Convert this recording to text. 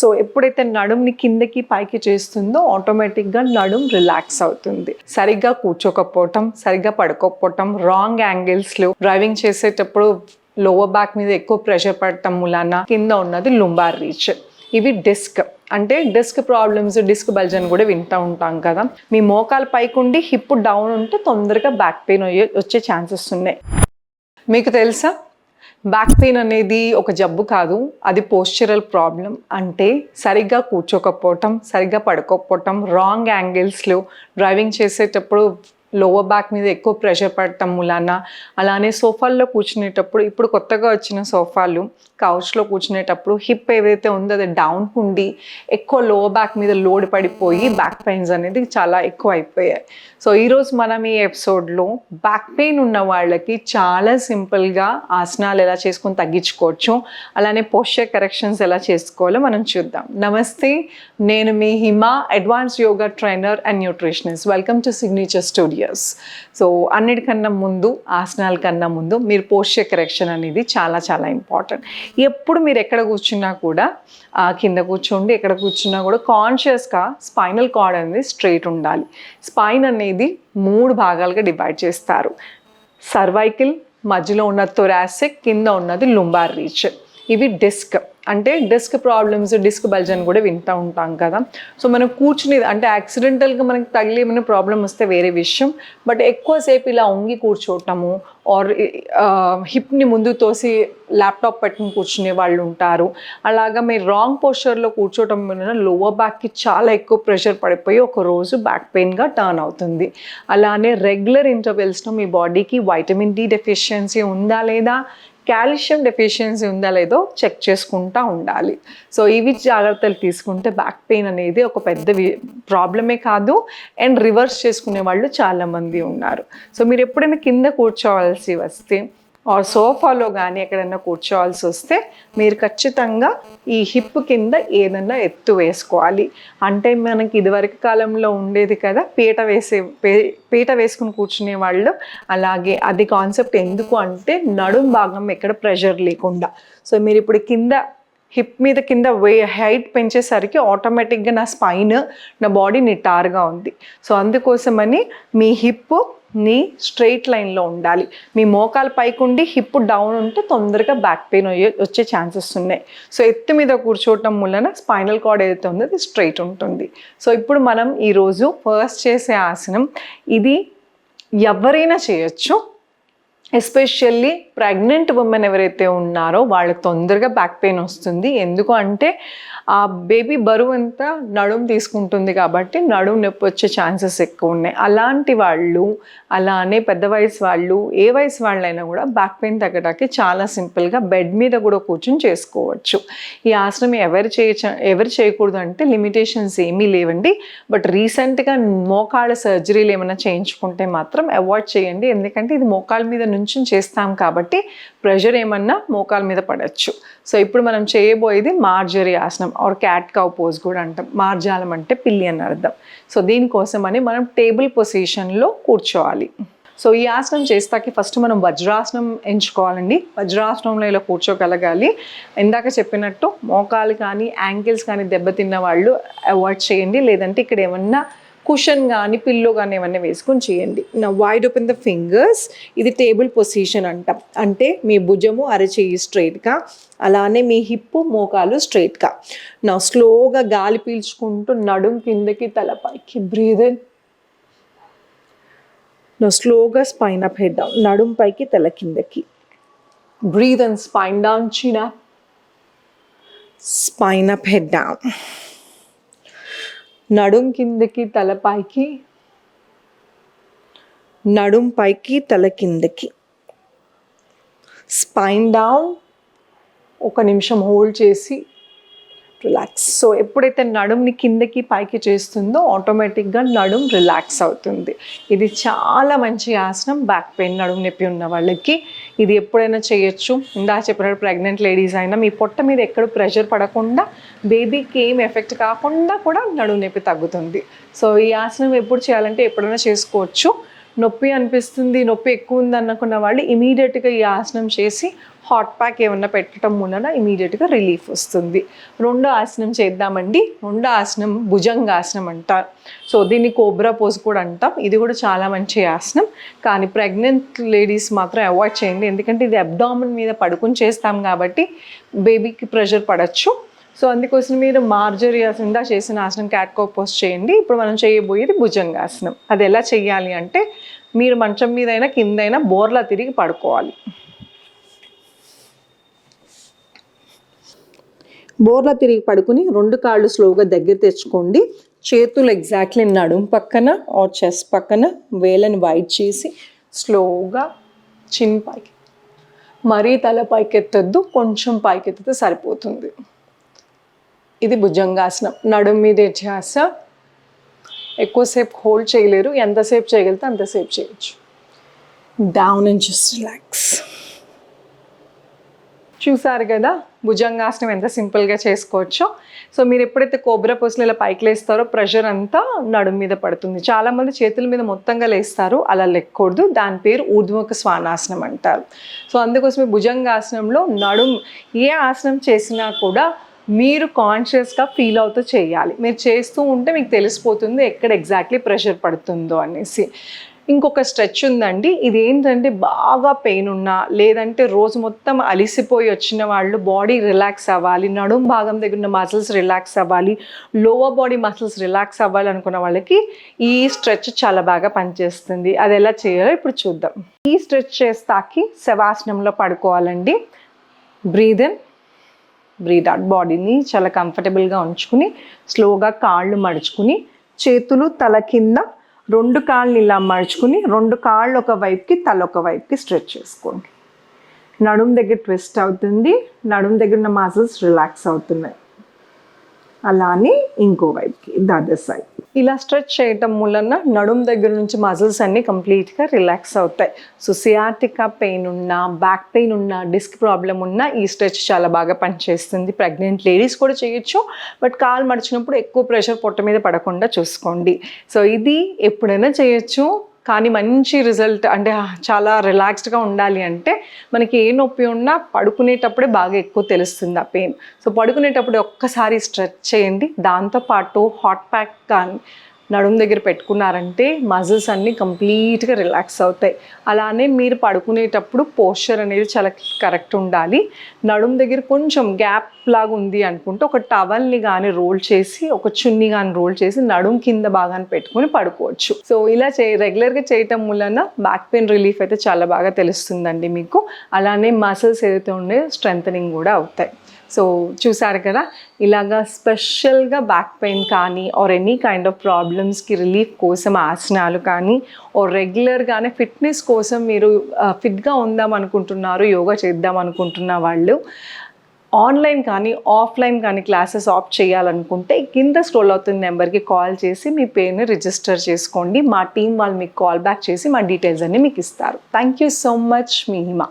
So ఎప్పుడైతే నడుంని కిందకి పైకి చేస్తుందో ఆటోమేటిక్గా నడుం రిలాక్స్ అవుతుంది. సరిగ్గా కూర్చోకపోవటం, సరిగ్గా పడుకోకపోవటం, రాంగ్ యాంగిల్స్లో డ్రైవింగ్ చేసేటప్పుడు లోవర్ బ్యాక్ మీద ఎక్కువ ప్రెషర్ పడటం మూలాన కింద ఉన్నది లుంబార్ రీచ్. ఇవి డిస్క్ అంటే డిస్క్ ప్రాబ్లమ్స్, డిస్క్ బల్జ్ అని కూడా వింటూ ఉంటాం కదా. మీ మోకాలు పైకి ఉండి హిప్ డౌన్ ఉంటే తొందరగా బ్యాక్ పెయిన్ వచ్చే ఛాన్సెస్ ఉన్నాయి. మీకు తెలుసా, బ్యాక్ పెయిన్ అనేది ఒక జబ్బు కాదు, అది పోస్చరల్ ప్రాబ్లం. అంటే సరిగ్గా కూర్చోకపోవటం, సరిగ్గా పడుకోకపోవటం, రాంగ్ యాంగిల్స్లో డ్రైవింగ్ చేసేటప్పుడు లోవర్ బ్యాక్ మీద ఎక్కువ ప్రెషర్ పడటం మూలాన, అలానే సోఫాల్లో కూర్చునేటప్పుడు, ఇప్పుడు కొత్తగా వచ్చిన సోఫాలు కౌచ్లో కూర్చునేటప్పుడు హిప్ ఏదైతే ఉందో అది డౌన్ ఉండి ఎక్కువ లోవర్ బ్యాక్ మీద లోడ్ పడిపోయి బ్యాక్ పెయిన్స్ అనేది చాలా ఎక్కువ అయిపోయాయి. సో ఈరోజు మనం ఈ ఎపిసోడ్లో బ్యాక్ పెయిన్ ఉన్న వాళ్ళకి చాలా సింపుల్గా ఆసనాలు ఎలా చేసుకొని తగ్గించుకోవచ్చు, అలానే పోస్చర్ కరెక్షన్స్ ఎలా చేసుకోవాలో మనం చూద్దాం. నమస్తే, నేను మీ Hima, advance yoga trainer and nutritionist. Welcome to signature studios. So అన్నిటికన్నా ముందు, ఆసనాల కన్నా ముందు మీరు పోస్చర్ కరెక్షన్ అనేది చాలా చాలా ఇంపార్టెంట్. ఎప్పుడు మీరు ఎక్కడ కూర్చున్నా కూడా, కింద కూర్చోండి, ఎక్కడ కూర్చున్నా కూడా కాన్షియస్గా స్పైనల్ కార్డ్ అనేది స్ట్రైట్ ఉండాలి. స్పైన్ అనేది 3 భాగాలుగా డివైడ్ చేస్తారు. సర్వైకల్, మధ్యలో ఉన్న థొరాసిక్, కింద ఉన్నది లుంబార్ రీచ్. ఇవి డిస్క్ అంటే డిస్క్ ప్రాబ్లమ్స్, డిస్క్ బల్జ్ అని కూడా వింటూ ఉంటాం కదా. సో మనం కూర్చునేది అంటే యాక్సిడెంటల్గా మనకి తగిలి ఏమైనా ప్రాబ్లం వస్తే వేరే విషయం, బట్ ఎక్కువసేపు ఇలా వంగి కూర్చోవటము ఆర్ హిప్ని ముందు తోసి ల్యాప్టాప్ పెట్టుకుని కూర్చునే వాళ్ళు ఉంటారు. అలాగా మీరు రాంగ్ పోస్చర్లో కూర్చోవటం వలన లోవర్ బ్యాక్కి చాలా ఎక్కువ ప్రెషర్ పడిపోయి ఒకరోజు బ్యాక్ పెయిన్గా టర్న్ అవుతుంది. అలానే రెగ్యులర్ ఇంటర్వెల్స్లో మీ బాడీకి వైటమిన్ డి డెఫిషియన్సీ ఉందా లేదా, కాల్షియం డెఫిషియన్సీ ఉందా లేదో చెక్ చేసుకుంటూ ఉండాలి. సో ఇవి జాగ్రత్తలు తీసుకుంటే బ్యాక్ పెయిన్ అనేది ఒక పెద్ద ప్రాబ్లమే కాదు, అండ్ రివర్స్ చేసుకునే వాళ్ళు చాలామంది ఉన్నారు. సో మీరు ఎప్పుడైనా కింద కూర్చోవాల్సి వస్తే ఆర్ సోఫాలో కానీ ఎక్కడైనా కూర్చోవాల్సి వస్తే మీరు ఖచ్చితంగా ఈ హిప్ కింద ఏదైనా ఎత్తు వేసుకోవాలి. అంటే మనకి ఇదివరకు కాలంలో ఉండేది కదా, పీట వేసుకుని కూర్చునే వాళ్ళు. అలాగే అది కాన్సెప్ట్ ఎందుకు అంటే నడుం భాగం ఎక్కడ ప్రెషర్ లేకుండా. సో మీరు ఇప్పుడు కింద హిప్ మీద కింద హైట్ పెంచేసరికి ఆటోమేటిక్గా నా స్పైన్, నా బాడీ నిటారుగా ఉంది. సో అందుకోసమని మీ హిప్ నీ స్ట్రైట్ లైన్లో ఉండాలి. మీ మోకాలు పైకి ఉండి హిప్ డౌన్ ఉంటే తొందరగా బ్యాక్ పెయిన్ వచ్చే ఛాన్సెస్ ఉన్నాయి. సో ఎత్తు మీద కూర్చోవటం వలన స్పైనల్ కార్డ్ ఏదైతే ఉందో అది స్ట్రైట్ ఉంటుంది. సో ఇప్పుడు మనం ఈరోజు ఫస్ట్ చేసే ఆసనం ఇది ఎవరైనా చేయొచ్చు. ఎస్పెషల్లీ ప్రెగ్నెంట్ ఉమెన్ ఎవరైతే ఉన్నారో వాళ్ళకి తొందరగా బ్యాక్ పెయిన్ వస్తుంది. ఎందుకు అంటే ఆ బేబీ బరువు అంతా నడుము తీసుకుంటుంది కాబట్టి నడుము నొప్పి వచ్చే ఛాన్సెస్ ఎక్కువ ఉన్నాయి. అలాంటి వాళ్ళు, అలానే పెద్ద వయసు వాళ్ళు, ఏ వయసు వాళ్ళైనా కూడా బ్యాక్ పెయిన్ తగ్గడానికి చాలా సింపుల్గా బెడ్ మీద కూడా కూర్చొని చేసుకోవచ్చు. ఈ ఆసనం ఎవరు చేయకూడదు అంటే లిమిటేషన్స్ ఏమీ లేవండి. బట్ రీసెంట్గా మోకాళ్ళ సర్జరీలు ఏమైనా చేయించుకుంటే మాత్రం అవాయిడ్ చేయండి. ఎందుకంటే ఇది మోకాళ్ళ మీద నుంచి చేస్తాం కాబట్టి ప్రెషర్ ఏమన్నా మోకాల మీద పడవచ్చు. సో ఇప్పుడు మనం చేయబోయేది మార్జరీ ఆసనం ఆర్ క్యాట్ కౌ పోజ్ కూడా అంటాం. మార్జాలం అంటే పిల్లి అని అర్థం. సో దీనికోసమని మనం టేబుల్ పొజిషన్లో కూర్చోవాలి. సో ఈ ఆసనం చేస్తాకి ఫస్ట్ మనం వజ్రాసనం ఎంచుకోవాలండి. వజ్రాసనంలో ఇలా కూర్చోగలగాలి. ఇందాక చెప్పినట్టు మోకాలు కానీ యాంకిల్స్ కానీ దెబ్బతిన్న వాళ్ళు అవాయిడ్ చేయండి. లేదంటే ఇక్కడ ఏమన్నా కుషన్ కానీ పిల్లో కానీ ఏమన్నా వేసుకొని చేయండి. నా వైడ్ ఓపెన్ ద ఫింగర్స్. ఇది టేబుల్ పొజిషన్ అంటాం. అంటే మీ భుజము అరచేయి స్ట్రైట్గా, అలానే మీ హిప్ మోకాలు స్ట్రైట్గా. నా స్లోగా గాలి పీల్చుకుంటూ నడుం కిందకి తల పైకి బ్రీద్ ఇన్. నా స్లోగా స్పైన్ అప్ హెడ్ డౌన్, నడుం పైకి తల కిందకి. బ్రీద్ ఇన్, స్పైన్ డౌన్, చిన్ up, spine up head down. నడుం కిందకి తల పైకి, నడుం పైకి తల కిందకి. Spine down. 1 నిమిషం హోల్డ్ చేసి రిలాక్స్. సో ఎప్పుడైతే నడుంని కిందకి పైకి చేస్తుందో ఆటోమేటిక్గా నడుం రిలాక్స్ అవుతుంది. ఇది చాలా మంచి ఆసనం బ్యాక్ పెయిన్, నడుము నొప్పి ఉన్న వాళ్ళకి. ఇది ఎప్పుడైనా చేయొచ్చు. ఇందాక చెప్పినట్టు ప్రెగ్నెంట్ లేడీస్ అయినా మీ పొట్ట మీద ఎక్కడ ప్రెషర్ పడకుండా, బేబీకి ఏం ఎఫెక్ట్ కాకుండా కూడా నడుము నొప్పి తగ్గుతుంది. సో ఈ ఆసనం ఎప్పుడు చేయాలంటే ఎప్పుడైనా చేసుకోవచ్చు. నొప్పి అనిపిస్తుంది, నొప్పి ఎక్కువ ఉంది అనుకున్న వాళ్ళు ఇమీడియట్గా ఈ ఆసనం చేసి హాట్ ప్యాక్ ఏమన్నా పెట్టడం మూలన ఇమీడియట్గా రిలీఫ్ వస్తుంది. రెండో ఆసనం చేద్దామండి. రెండో ఆసనం భుజంగాసనం అంటారు. సో దీన్ని కోబ్రా పోజ్ కూడా అంటాం. ఇది కూడా చాలా మంచి ఆసనం, కానీ ప్రెగ్నెంట్ లేడీస్ మాత్రం అవాయిడ్ చేయండి, ఎందుకంటే ఇది అబ్డామిన్ మీద పడుకుని చేస్తాం కాబట్టి బేబీకి ప్రెషర్ పడవచ్చు. సో అందుకోసం మీరు మార్జరీ ఆసనం చేసిన ఆసనం క్యాట్ కౌ పోజ్ చేయండి. ఇప్పుడు మనం చేయబోయేది భుజంగాసనం. అది ఎలా చేయాలి అంటే మీరు మంచం మీద అయినా కిందైనా బోర్లా తిరిగి పడుకోవాలి. బోర్లా తిరిగి పడుకుని రెండు కాళ్ళు స్లోగా దగ్గర తెచ్చుకోండి. చేతులు ఎగ్జాక్ట్లీ నడుం పక్కన ఆర్ చెస్ట్ పక్కన వేళ్ళని వైట్ చేసి స్లోగా చిన్ పైకి, మరీ తల పైకెత్తద్దు, కొంచెం పైకెత్తితే సరిపోతుంది. ఇది భుజంగాసనం. నడుం మీద ధ్యాస, ఎక్కువసేపు హోల్డ్ చేయలేరు, ఎంతసేపు చేయగలిగితే అంతసేపు చేయొచ్చు. Down and just relax. చూసారు కదా భుజంగాసనం ఎంత సింపుల్గా చేసుకోవచ్చో. సో మీరు ఎప్పుడైతే కోబ్రా పోస్లో ఇలా పైకి లేస్తారో ప్రెషర్ అంతా నడుం మీద పడుతుంది. చాలామంది చేతుల మీద మొత్తంగా లేస్తారు, అలా లెక్కకూడదు. దాని పేరు ఊర్ధ్వముఖ శ్వానాసనం అంటారు. సో అందుకోసమే భుజంగాసనంలో నడుం ఏ ఆసనం చేసినా కూడా మీరు కాన్షియస్గా ఫీల్ అవుతూ చేయాలి. మీరు చేస్తూ ఉంటే మీకు తెలిసిపోతుంది ఎక్కడ ఎగ్జాక్ట్లీ ప్రెషర్ పడుతుందో అనేసి. ఇంకొక స్ట్రెచ్ ఉందండి. ఇది ఏంటంటే బాగా పెయిన్ ఉన్నా, లేదంటే రోజు మొత్తం అలిసిపోయి వచ్చిన వాళ్ళు బాడీ రిలాక్స్ అవ్వాలి, నడుం భాగం దగ్గర ఉన్న మసిల్స్ రిలాక్స్ అవ్వాలి, లోవర్ బాడీ మసిల్స్ రిలాక్స్ అవ్వాలి అనుకున్న వాళ్ళకి ఈ స్ట్రెచ్ చాలా బాగా పనిచేస్తుంది. అది ఎలా చేయాలో ఇప్పుడు చూద్దాం. ఈ స్ట్రెచ్ చేస్తాకి శవాసనంలో పడుకోవాలండి. Breathe in, breathe out. బాడీని చాలా కంఫర్టబుల్గా ఉంచుకుని స్లోగా కాళ్ళు మడుచుకుని, చేతులు తల కింద, రెండు కాళ్ళని ఇలా మడుచుకుని రెండు కాళ్ళు ఒక వైపుకి తల ఒక వైపుకి స్ట్రెచ్ చేసుకోండి. నడుం దగ్గర ట్విస్ట్ అవుతుంది, నడుం దగ్గర ఉన్న మసిల్స్ రిలాక్స్ అవుతున్నాయి. అలానే ఇంకో వైపుకి, ద అదర్ సైడ్. ఇలా స్ట్రెచ్ చేయటం వలన నడుం దగ్గర నుంచి మజిల్స్ అన్నీ కంప్లీట్గా రిలాక్స్ అవుతాయి. సో సియాటికా పెయిన్ ఉన్నా, బ్యాక్ పెయిన్ ఉన్నా, డిస్క్ ప్రాబ్లం ఉన్నా ఈ స్ట్రెచ్ చాలా బాగా పనిచేస్తుంది. ప్రెగ్నెంట్ లేడీస్ కూడా చేయొచ్చు, బట్ కాలు మడిచినప్పుడు ఎక్కువ ప్రెషర్ పొట్ట మీద పడకుండా చూసుకోండి. సో ఇది ఎప్పుడైనా చేయొచ్చు, కానీ మంచి రిజల్ట్ అంటే చాలా రిలాక్స్డ్గా ఉండాలి అంటే మనకి ఏ నొప్పి ఉన్నా పడుకునేటప్పుడే బాగా ఎక్కువ తెలుస్తుంది ఆ పెయిన్. సో పడుకునేటప్పుడు ఒక్కసారి స్ట్రెచ్ చేయండి. దాంతోపాటు హాట్ ప్యాక్ కానీ నడుం దగ్గర పెట్టుకున్నారంటే మజిల్స్ అన్నీ కంప్లీట్గా రిలాక్స్ అవుతాయి. అలానే మీరు పడుకునేటప్పుడు పోస్చర్ అనేది చాలా కరెక్ట్ ఉండాలి. నడుం దగ్గర కొంచెం గ్యాప్ లాగా ఉంది అనుకుంటే ఒక టవల్ని కానీ రోల్ చేసి, ఒక చున్నీ కానీ రోల్ చేసి నడుం కింద భాగాన్ని పెట్టుకొని పడుకోవచ్చు. సో ఇలా రెగ్యులర్గా చేయటం వలన బ్యాక్ పెయిన్ రిలీఫ్ అయితే చాలా బాగా తెలుస్తుందండి మీకు. అలానే మసిల్స్ ఏదైతే ఉండే స్ట్రెంథనింగ్ కూడా అవుతాయి. సో చూసారు కదా, ఇలాగా స్పెషల్గా బ్యాక్ పెయిన్ కానీ ఆర్ ఎనీ కైండ్ ఆఫ్ ప్రాబ్లమ్స్కి రిలీఫ్ కోసం ఆసనాలు కానీ, ఆర్ రెగ్యులర్గానే ఫిట్నెస్ కోసం మీరు ఫిట్గా ఉందాం అనుకుంటున్నారు, యోగా చేద్దాం అనుకుంటున్న వాళ్ళు ఆన్లైన్ కానీ ఆఫ్లైన్ కానీ క్లాసెస్ ఆప్ట్ చేయాలనుకుంటే కింద స్క్రోల్ అవుతున్న నెంబర్కి కాల్ చేసి మీ పేరుని రిజిస్టర్ చేసుకోండి. మా టీం వాళ్ళు మీకు కాల్ బ్యాక్ చేసి మా డీటెయిల్స్ అన్నీ మీకు ఇస్తారు. Thank you so much. Me Hima.